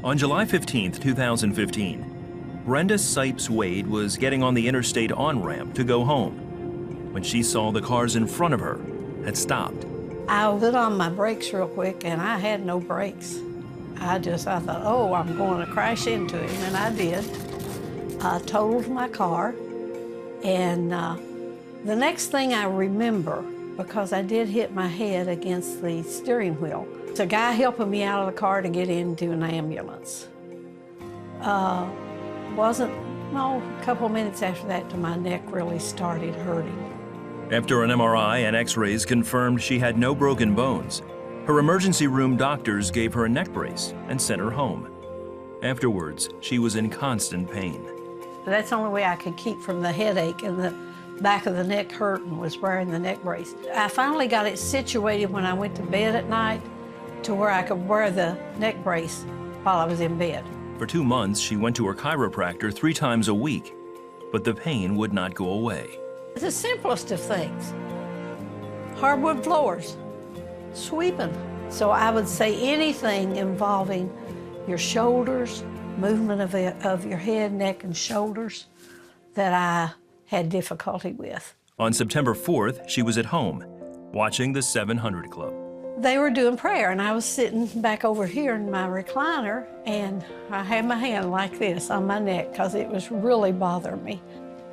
On July 15, 2015, Brenda Sipes Wade was getting on the interstate on-ramp to go home when she saw the cars in front of her had stopped. I put on my brakes real quick, and I had no brakes. I thought, oh, I'm going to crash into him, and I did. I totaled my car, and the next thing I remember, because I did hit my head against the steering wheel, it's a guy helping me out of the car to get into an ambulance. A couple minutes after that till my neck really started hurting. After an MRI and x-rays confirmed she had no broken bones, her emergency room doctors gave her a neck brace and sent her home. Afterwards, she was in constant pain. That's the only way I could keep from the headache and the back of the neck hurting was wearing the neck brace. I finally got it situated when I went to bed at night to where I could wear the neck brace while I was in bed. For 2 months, she went to her chiropractor 3 times a week, but the pain would not go away. It's the simplest of things. Hardwood floors, sweeping. So I would say anything involving your shoulders, movement of your head, neck, and shoulders that I had difficulty with. On September 4th, she was at home, watching the 700 Club. They were doing prayer, and I was sitting back over here in my recliner, and I had my hand like this on my neck because it was really bothering me.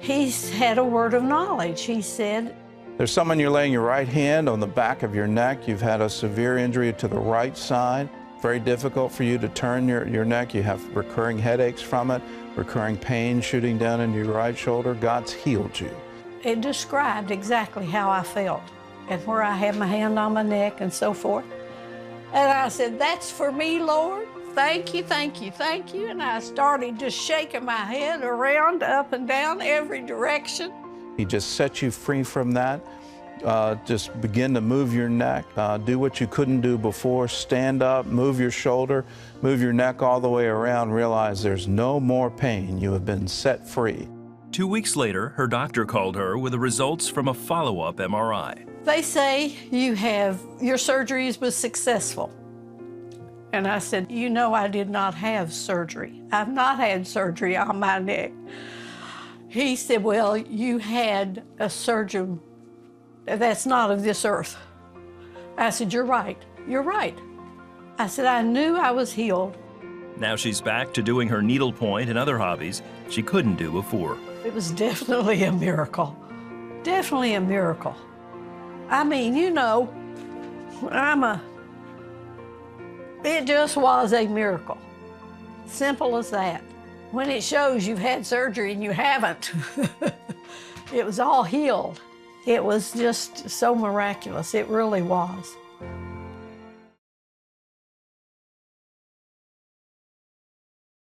He had a word of knowledge. He said, "There's someone you're laying your right hand on the back of your neck. You've had a severe injury to the right side. Very difficult for you to turn your neck. You have recurring headaches from it, recurring pain shooting down into your right shoulder. God's healed you." It described exactly how I felt and where I had my hand on my neck and so forth. And I said, "That's for me, Lord. Thank you, thank you, thank you." And I started just shaking my head around, up and down, every direction. He just set you free from that. Just begin to move your neck. Do what you couldn't do before. Stand up, move your shoulder, move your neck all the way around. Realize there's no more pain. You have been set free. 2 weeks later, her doctor called her with the results from a follow-up MRI. They say your surgery was successful. And I said, "You know, I did not have surgery. I've not had surgery on my neck." He said, "Well, you had a surgeon that's not of this earth." I said, "You're right, you're right." I said, "I knew I was healed." Now she's back to doing her needlepoint and other hobbies she couldn't do before. It was definitely a miracle. Definitely a miracle. I mean, you know, it just was a miracle. Simple as that. When it shows you've had surgery and you haven't, it was all healed. It was just so miraculous. It really was.